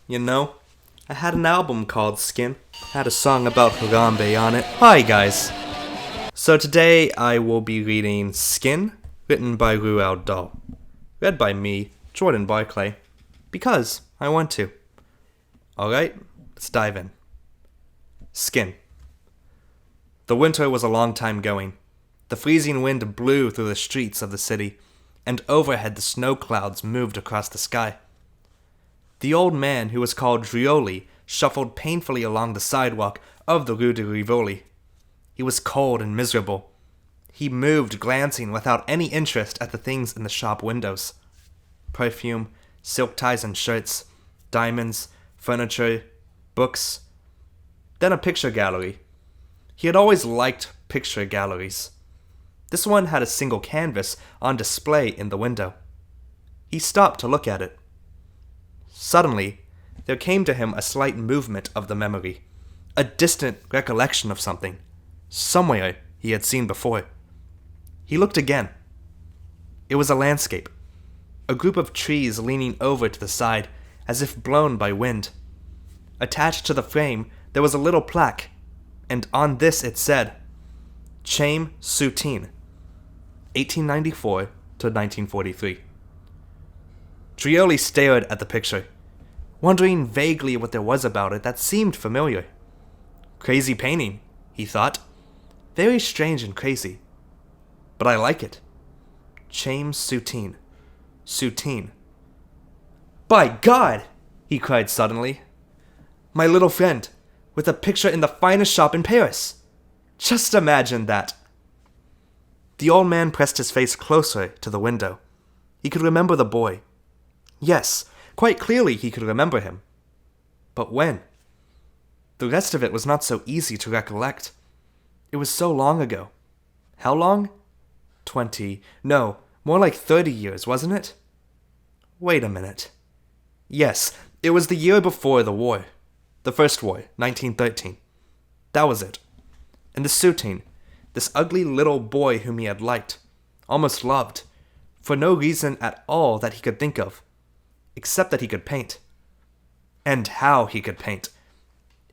you know. I had an album called Skin. Had a song about Harambe on it. Hi guys. So today I will be reading Skin, written by Roald Dahl. Read by me, Jordan Barclay, because I want to. Alright, let's dive in. Skin. The winter was a long time going. The freezing wind blew through the streets of the city, and overhead the snow clouds moved across the sky. The old man, who was called Drioli, shuffled painfully along the sidewalk of the Rue de Rivoli. He was cold and miserable. He moved, glancing without any interest at the things in the shop windows. Perfume, silk ties and shirts, diamonds, furniture, books. Then a picture gallery. He had always liked picture galleries. This one had a single canvas on display in the window. He stopped to look at it. Suddenly, there came to him a slight movement of the memory, a distant recollection of something, somewhere he had seen before. He looked again. It was a landscape, a group of trees leaning over to the side, as if blown by wind. Attached to the frame, there was a little plaque, and on this it said, Chaim Soutine, 1894 to 1943. Drioli stared at the picture, wondering vaguely what there was about it that seemed familiar. Crazy painting, he thought. Very strange and crazy. But I like it. Chaim Soutine. Soutine. By God! He cried suddenly. My little friend, with a picture in the finest shop in Paris. Just imagine that. The old man pressed his face closer to the window. He could remember the boy. Yes, quite clearly he could remember him. But when? The rest of it was not so easy to recollect. It was so long ago. How long? 20, no, more like 30 years, wasn't it? Wait a minute. Yes, it was the year before the war. The first war, 1913. That was it. And the Soutine, this ugly little boy whom he had liked, almost loved, for no reason at all that he could think of, except that he could paint. And how he could paint.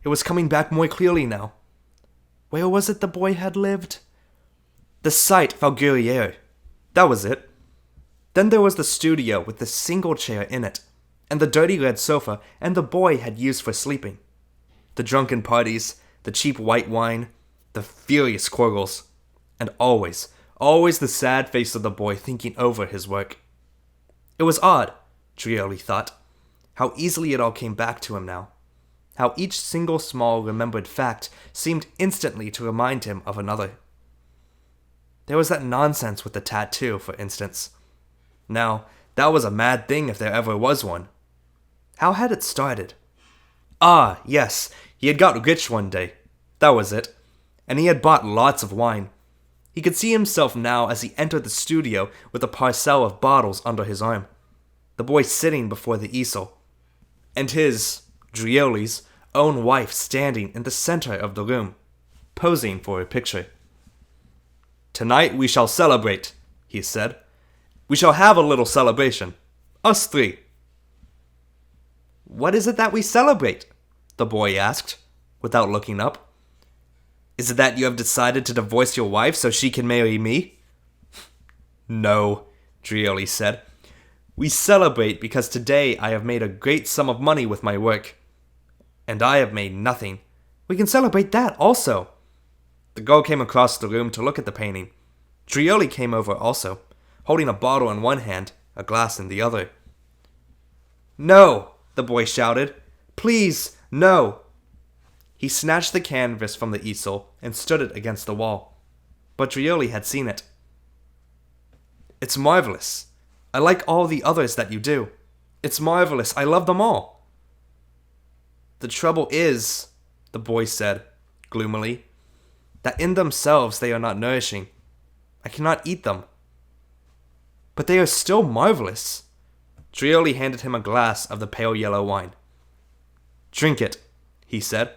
It was coming back more clearly now. Where was it the boy had lived? The site Valguerriere. That was it. Then there was the studio with the single chair in it, and the dirty red sofa and the boy had used for sleeping. The drunken parties, the cheap white wine, the furious quarrels, and always the sad face of the boy thinking over his work. It was odd, Drioli thought, how easily it all came back to him now. How each single small remembered fact seemed instantly to remind him of another. There was that nonsense with the tattoo, for instance. Now, that was a mad thing if there ever was one. How had it started? Ah, yes, he had got rich one day. That was it. And he had bought lots of wine. He could see himself now as he entered the studio with a parcel of bottles under his arm. The boy sitting before the easel. And his, Drioli's, own wife standing in the center of the room, posing for a picture. Tonight we shall celebrate, he said. We shall have a little celebration. Us three. What is it that we celebrate? The boy asked, without looking up. Is it that you have decided to divorce your wife so she can marry me? No, Drioli said. We celebrate because today I have made a great sum of money with my work. And I have made nothing. We can celebrate that also. The girl came across the room to look at the painting. Drioli came over also, holding a bottle in one hand, a glass in the other. No, the boy shouted. Please, no. He snatched the canvas from the easel and stood it against the wall. But Drioli had seen it. It's marvelous. I like all the others that you do. It's marvelous. I love them all. The trouble is, the boy said, gloomily, that in themselves they are not nourishing. I cannot eat them. But they are still marvelous. Drioli handed him a glass of the pale yellow wine. Drink it, he said.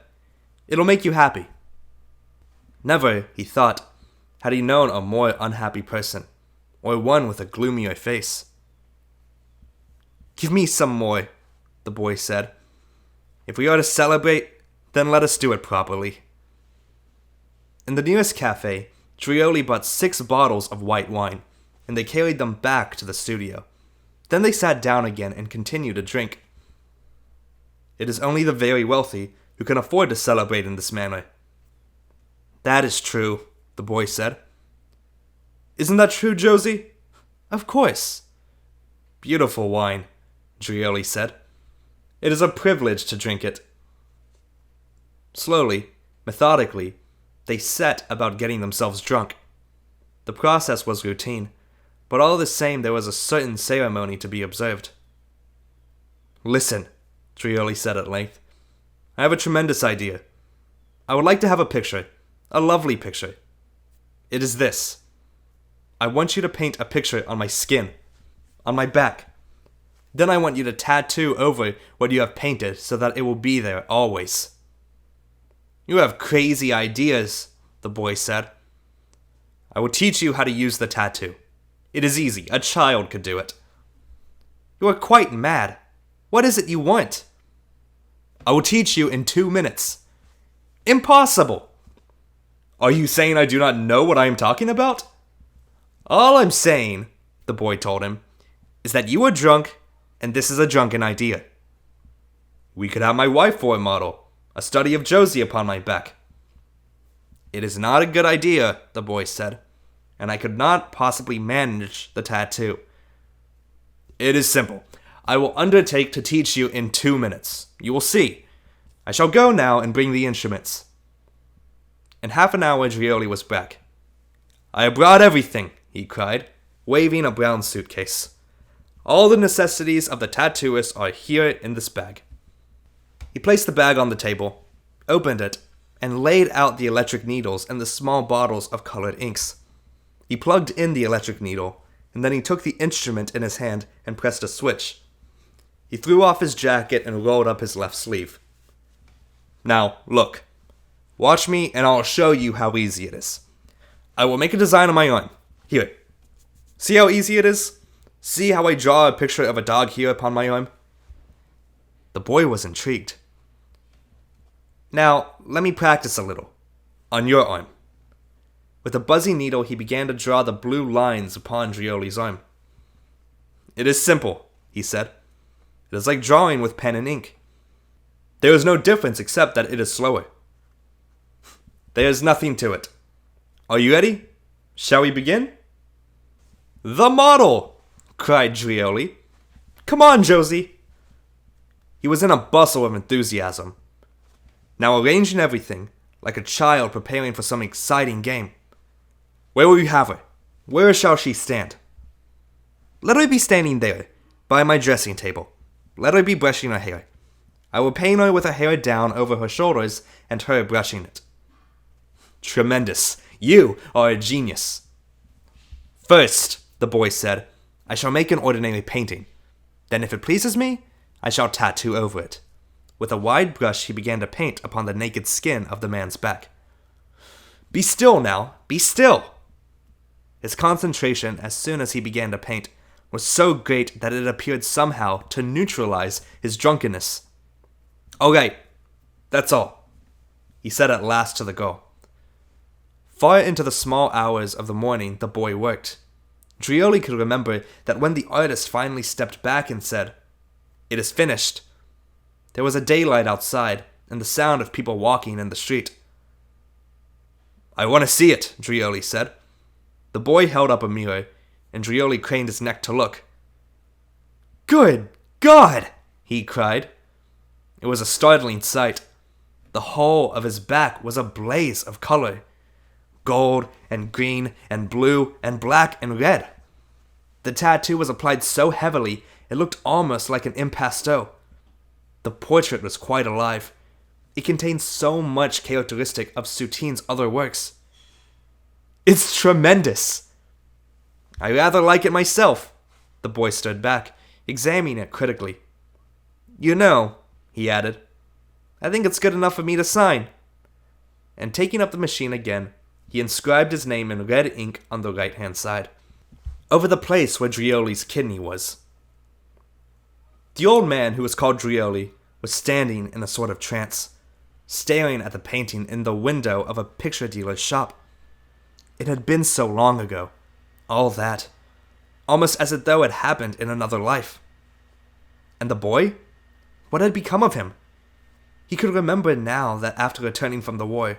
It'll make you happy. Never, he thought, had he known a more unhappy person, or one with a gloomier face. Give me some more, the boy said. If we are to celebrate, then let us do it properly. In the nearest cafe, Drioli bought 6 bottles of white wine, and they carried them back to the studio. Then they sat down again and continued to drink. It is only the very wealthy who can afford to celebrate in this manner. That is true, the boy said. Isn't that true, Josie? Of course. Beautiful wine, Drioli said. It is a privilege to drink it. Slowly, methodically, they set about getting themselves drunk. The process was routine, but all the same there was a certain ceremony to be observed. Listen, Drioli said at length. I have a tremendous idea. I would like to have a picture, a lovely picture. It is this. I want you to paint a picture on my skin, on my back. Then I want you to tattoo over what you have painted so that it will be there always. You have crazy ideas, the boy said. I will teach you how to use the tattoo. It is easy. A child could do it. You are quite mad. What is it you want? I will teach you in 2 minutes. Impossible! Are you saying I do not know what I am talking about? All I'm saying, the boy told him, is that you are drunk and this is a drunken idea. We could have my wife for a model, a study of Josie upon my back. It is not a good idea, the boy said, and I could not possibly manage the tattoo. It is simple. I will undertake to teach you in 2 minutes. You will see. I shall go now and bring the instruments. In half an hour, Drioli was back. I have brought everything, he cried, waving a brown suitcase. All the necessities of the tattooist are here in this bag. He placed the bag on the table, opened it, and laid out the electric needles and the small bottles of colored inks. He plugged in the electric needle, and then he took the instrument in his hand and pressed a switch. He threw off his jacket and rolled up his left sleeve. Now, look. Watch me and I'll show you how easy it is. I will make a design on my arm. Here. See how easy it is? See how I draw a picture of a dog here upon my arm? The boy was intrigued. Now, let me practice a little. On your arm. With a buzzy needle, he began to draw the blue lines upon Drioli's arm. It is simple, he said. It is like drawing with pen and ink. There is no difference except that it is slower. There is nothing to it. Are you ready? Shall we begin? The model! Cried Drioli. Come on, Josie! He was in a bustle of enthusiasm. Now arranging everything, like a child preparing for some exciting game. Where will you have her? Where shall she stand? Let her be standing there, by my dressing table. Let her be brushing her hair. I will paint her with her hair down over her shoulders and her brushing it. Tremendous. You are a genius. First, the boy said, I shall make an ordinary painting. Then if it pleases me, I shall tattoo over it. With a wide brush he began to paint upon the naked skin of the man's back. Be still now, be still! His concentration, as soon as he began to paint, was so great that it appeared somehow to neutralize his drunkenness. All right, that's all, he said at last to the girl. Far into the small hours of the morning the boy worked. Drioli could remember that when the artist finally stepped back and said, It is finished, there was a daylight outside and the sound of people walking in the street. I want to see it, Drioli said. The boy held up a mirror, and Drioli craned his neck to look. Good God! He cried. It was a startling sight. The whole of his back was a blaze of color. Gold and green and blue and black and red. The tattoo was applied so heavily it looked almost like an impasto. The portrait was quite alive. It contained so much characteristic of Soutine's other works. It's tremendous! I rather like it myself. The boy stood back, examining it critically. You know, he added, I think it's good enough for me to sign. And taking up the machine again, he inscribed his name in red ink on the right-hand side, over the place where Drioli's kidney was. The old man, who was called Drioli, was standing in a sort of trance, staring at the painting in the window of a picture dealer's shop. It had been so long ago, all that, almost as though it happened in another life. And the boy? What had become of him? He could remember now that after returning from the war,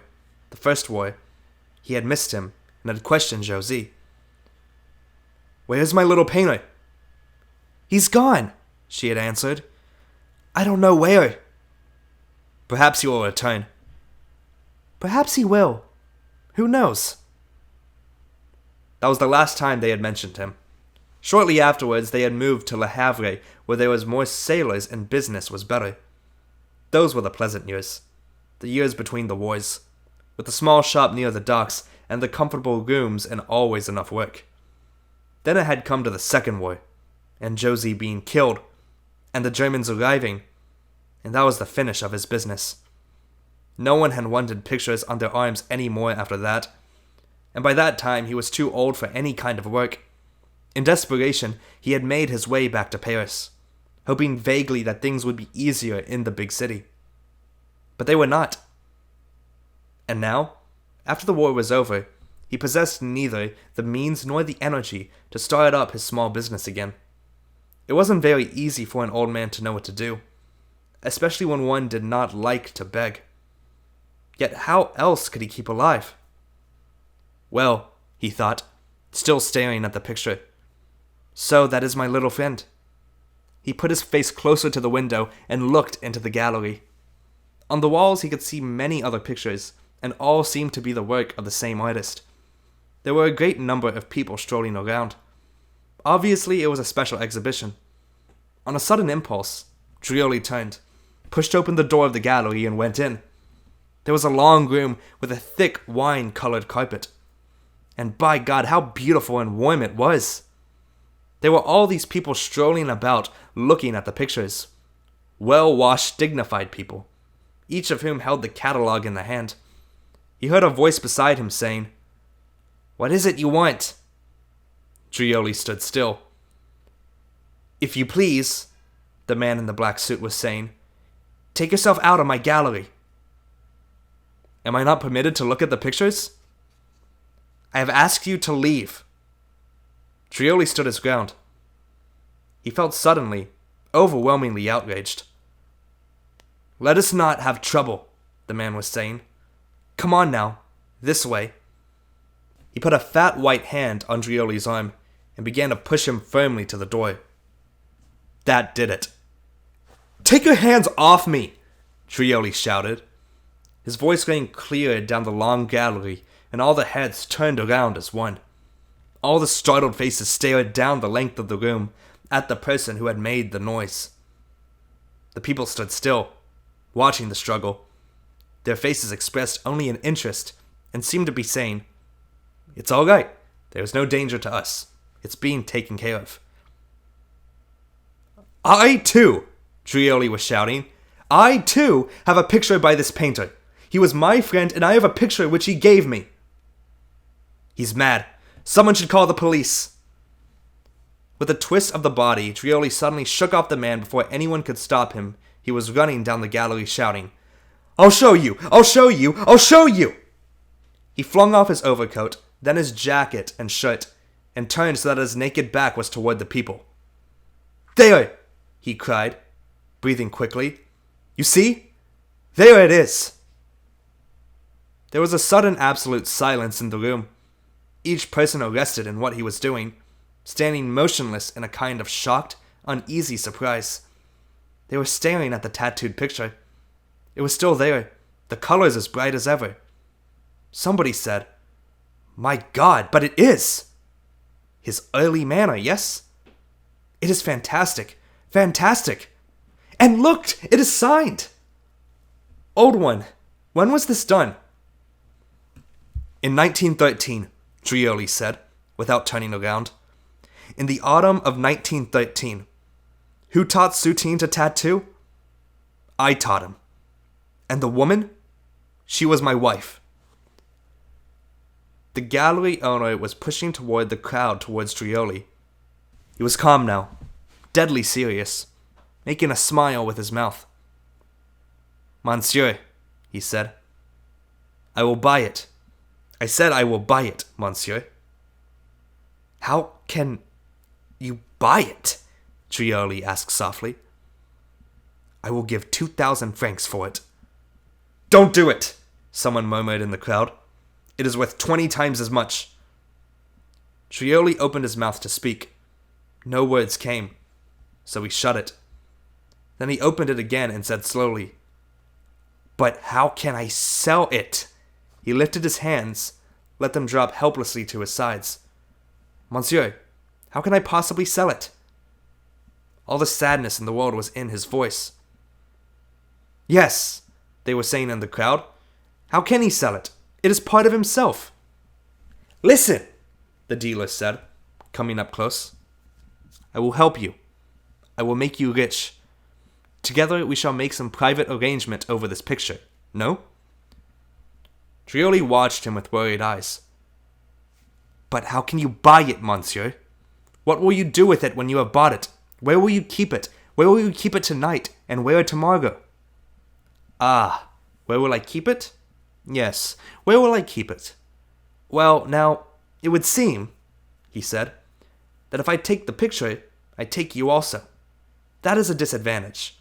the first war, he had missed him and had questioned Josie. "Where's my little painter?" "He's gone," she had answered. "I don't know where." "Perhaps he will return." "Perhaps he will. Who knows?" That was the last time they had mentioned him. Shortly afterwards, they had moved to Le Havre, where there was more sailors and business was better. Those were the pleasant years. The years between the wars, with the small shop near the docks and the comfortable rooms and always enough work. Then it had come to the Second War, and Josie being killed, and the Germans arriving, and that was the finish of his business. No one had wanted pictures on their arms any more after that, and by that time he was too old for any kind of work. In desperation, he had made his way back to Paris, hoping vaguely that things would be easier in the big city. But they were not. And now, after the war was over, he possessed neither the means nor the energy to start up his small business again. It wasn't very easy for an old man to know what to do, especially when one did not like to beg. Yet how else could he keep alive? Well, he thought, still staring at the picture, so that is my little friend. He put his face closer to the window and looked into the gallery. On the walls he could see many other pictures, and all seemed to be the work of the same artist. There were a great number of people strolling around. Obviously it was a special exhibition. On a sudden impulse, Drioli turned, pushed open the door of the gallery and went in. There was a long room with a thick wine-colored carpet. And by God, how beautiful and warm it was! There were all these people strolling about, looking at the pictures. Well-washed, dignified people, each of whom held the catalogue in the hand. He heard a voice beside him saying, "What is it you want?" Drioli stood still. "If you please," the man in the black suit was saying, "take yourself out of my gallery." "Am I not permitted to look at the pictures?" "I have asked you to leave." Drioli stood his ground. He felt suddenly, overwhelmingly outraged. "Let us not have trouble," the man was saying. "Come on now, this way." He put a fat white hand on Drioli's arm and began to push him firmly to the door. That did it. "Take your hands off me!" Drioli shouted. His voice rang clear down the long gallery, and all the heads turned around as one. All the startled faces stared down the length of the room at the person who had made the noise. The people stood still, watching the struggle. Their faces expressed only an interest and seemed to be saying, "It's all right. There is no danger to us. It's being taken care of." "I, too," Drioli was shouting, "I, too, have a picture by this painter. He was my friend, and I have a picture which he gave me." "He's mad. Someone should call the police." With a twist of the body, Drioli suddenly shook off the man before anyone could stop him. He was running down the gallery shouting, "I'll show you! I'll show you! I'll show you!" He flung off his overcoat, then his jacket and shirt, and turned so that his naked back was toward the people. "There!" he cried, breathing quickly. "You see? There it is!" There was a sudden absolute silence in the room, each person arrested in what he was doing, standing motionless in a kind of shocked, uneasy surprise. They were staring at the tattooed picture. It was still there, the colors as bright as ever. Somebody said, "My God, but it is! His early manner, yes? It is fantastic, fantastic! And look, it is signed! Old one, when was this done?" "In 1913, Drioli said, without turning around. "In the autumn of 1913. Who taught Soutine to tattoo? I taught him. And the woman? She was my wife." The gallery owner was pushing toward the crowd towards Drioli. He was calm now, deadly serious, making a smile with his mouth. Monsieur, he said, I will buy it. I said I will buy it, monsieur. How can you buy it? Trioli asked softly. I will give 2,000 francs for it. Don't do it, someone murmured in the crowd. It is worth 20 times as much. Trioli opened his mouth to speak. No words came, so he shut it. Then he opened it again and said slowly, But how can I sell it? He lifted his hands, let them drop helplessly to his sides. Monsieur, how can I possibly sell it? All the sadness in the world was in his voice. Yes, they were saying in the crowd. How can he sell it? It is part of himself. Listen, the dealer said, coming up close. I will help you. I will make you rich. Together we shall make some private arrangement over this picture. No? Trioli watched him with worried eyes. But how can you buy it, monsieur? What will you do with it when you have bought it? Where will you keep it? Where will you keep it tonight, and where tomorrow? Ah, where will I keep it? Yes, where will I keep it? Well, now, it would seem, he said, that if I take the picture, I take you also. That is a disadvantage.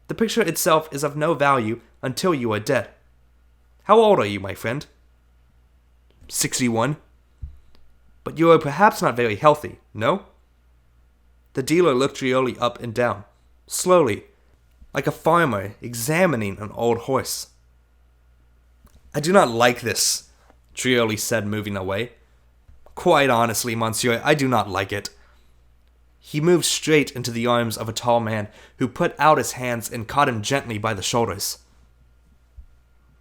The picture itself is of no value until you are dead. How old are you, my friend? 61. But you are perhaps not very healthy, no? The dealer looked Trioli up and down, slowly, like a farmer examining an old horse. I do not like this, Trioli said, moving away. Quite honestly, monsieur, I do not like it. He moved straight into the arms of a tall man who put out his hands and caught him gently by the shoulders.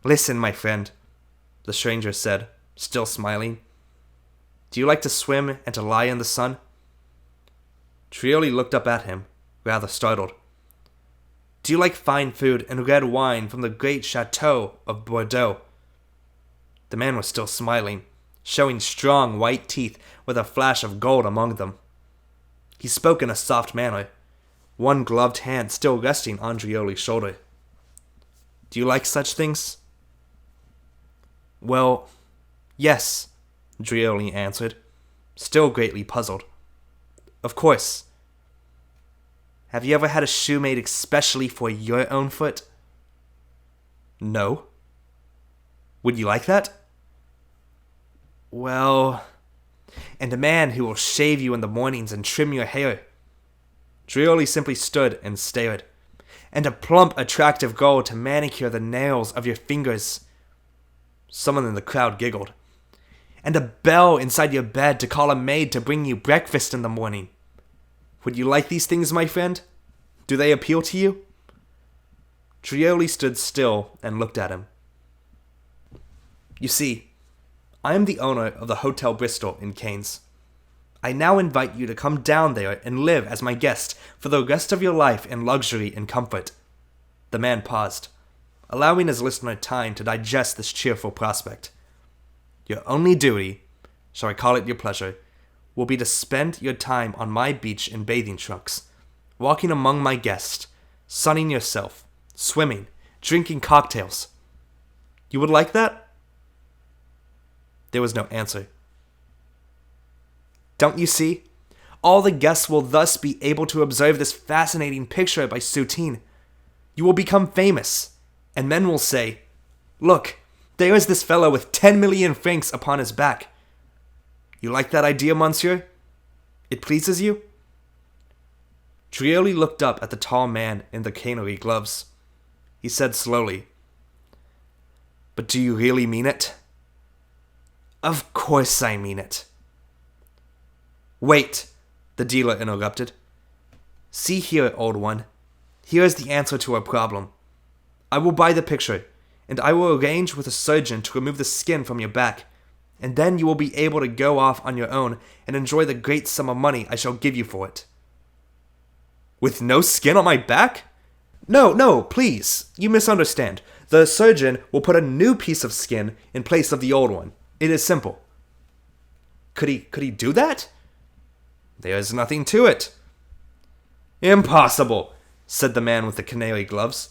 Listen, my friend, the stranger said, still smiling. Do you like to swim and to lie in the sun? Trioli looked up at him, rather startled. Do you like fine food and red wine from the great chateau of Bordeaux? The man was still smiling, showing strong white teeth with a flash of gold among them. He spoke in a soft manner, one gloved hand still resting on Trioli's shoulder. Do you like such things? Well, yes, Trioli answered, still greatly puzzled. Of course. Have you ever had a shoe made especially for your own foot? No. Would you like that? Well, and a man who will shave you in the mornings and trim your hair. Trioli simply stood and stared. And a plump, attractive girl to manicure the nails of your fingers. Someone in the crowd giggled. And a bell inside your bed to call a maid to bring you breakfast in the morning. Would you like these things, my friend? Do they appeal to you? Trioli stood still and looked at him. You see, I am the owner of the Hotel Bristol in Cannes. I now invite you to come down there and live as my guest for the rest of your life in luxury and comfort. The man paused, allowing his listener time to digest this cheerful prospect. Your only duty, shall I call it your pleasure, will be to spend your time on my beach in bathing trunks, walking among my guests, sunning yourself, swimming, drinking cocktails. You would like that? There was no answer. Don't you see? All the guests will thus be able to observe this fascinating picture by Soutine. You will become famous, and men will say, Look, there is this fellow with 10 million francs upon his back. You like that idea, monsieur? It pleases you? Trioli looked up at the tall man in the canary gloves. He said slowly, But do you really mean it? Of course I mean it. Wait, the dealer interrupted. See here, old one. Here is the answer to our problem. I will buy the picture, and I will arrange with a surgeon to remove the skin from your back, and then you will be able to go off on your own and enjoy the great sum of money I shall give you for it. With no skin on my back? No, please, you misunderstand. The surgeon will put a new piece of skin in place of the old one. It is simple. Could he do that? There is nothing to it. Impossible, said the man with the canary gloves.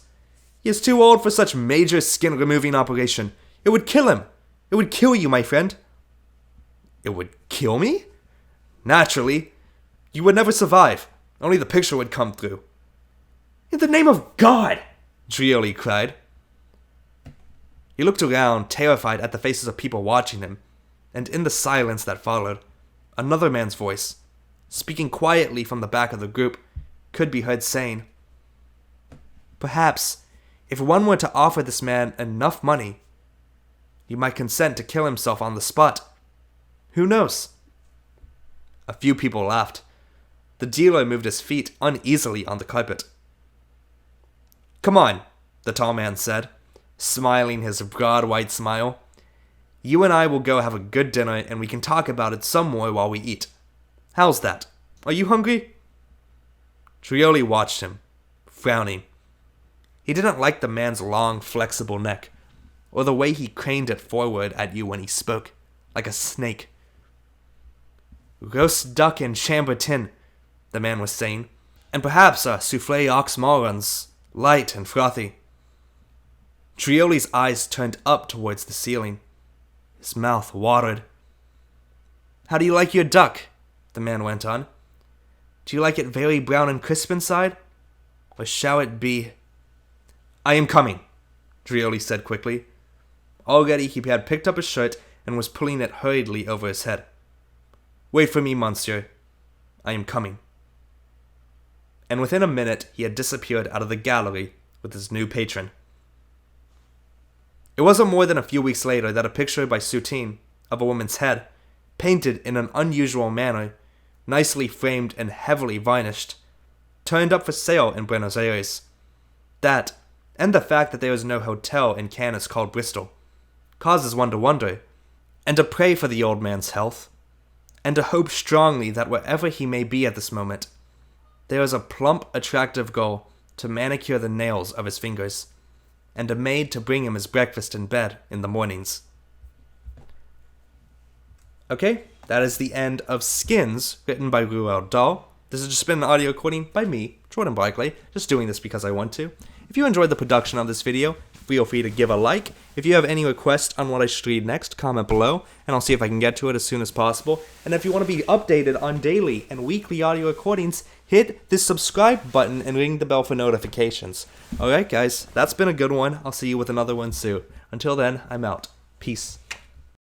He is too old for such major skin-removing operation. It would kill him. It would kill you, my friend. It would kill me? Naturally. You would never survive. Only the picture would come through. In the name of God! Drioli cried. He looked around, terrified at the faces of people watching him, and in the silence that followed, another man's voice, speaking quietly from the back of the group, could be heard saying, "Perhaps, if one were to offer this man enough money, he might consent to kill himself on the spot. Who knows?" A few people laughed. The dealer moved his feet uneasily on the carpet. "Come on," the tall man said, smiling his broad white smile. "You and I will go have a good dinner and we can talk about it some more while we eat. How's that? Are you hungry?" Drioli watched him, frowning. He didn't like the man's long, flexible neck, or the way he craned it forward at you when he spoke, like a snake. "Roast duck and chambertin," the man was saying, "and perhaps a soufflé aux marrons, light and frothy." Drioli's eyes turned up towards the ceiling. His mouth watered. "How do you like your duck?" the man went on. "Do you like it very brown and crisp inside? Or shall it be—" "I am coming," Drioli said quickly. Already he had picked up his shirt and was pulling it hurriedly over his head. "Wait for me, monsieur. I am coming." And within a minute he had disappeared out of the gallery with his new patron. It wasn't more than a few weeks later that a picture by Soutine of a woman's head, painted in an unusual manner, nicely framed and heavily varnished, turned up for sale in Buenos Aires. That, and the fact that there is no hotel in Canis called Bristol, causes one to wonder, and to pray for the old man's health, and to hope strongly that wherever he may be at this moment, there is a plump, attractive girl to manicure the nails of his fingers, and a maid to bring him his breakfast in bed in the mornings. Okay, that is the end of Skins, written by Roald Dahl. This has just been an audio recording by me, Jordan Barkley, just doing this because I want to. If you enjoyed the production of this video, feel free to give a like. If you have any requests on what I should read next, comment below, and I'll see if I can get to it as soon as possible. And if you want to be updated on daily and weekly audio recordings, hit the subscribe button and ring the bell for notifications. Alright guys, that's been a good one. I'll see you with another one soon. Until then, I'm out. Peace.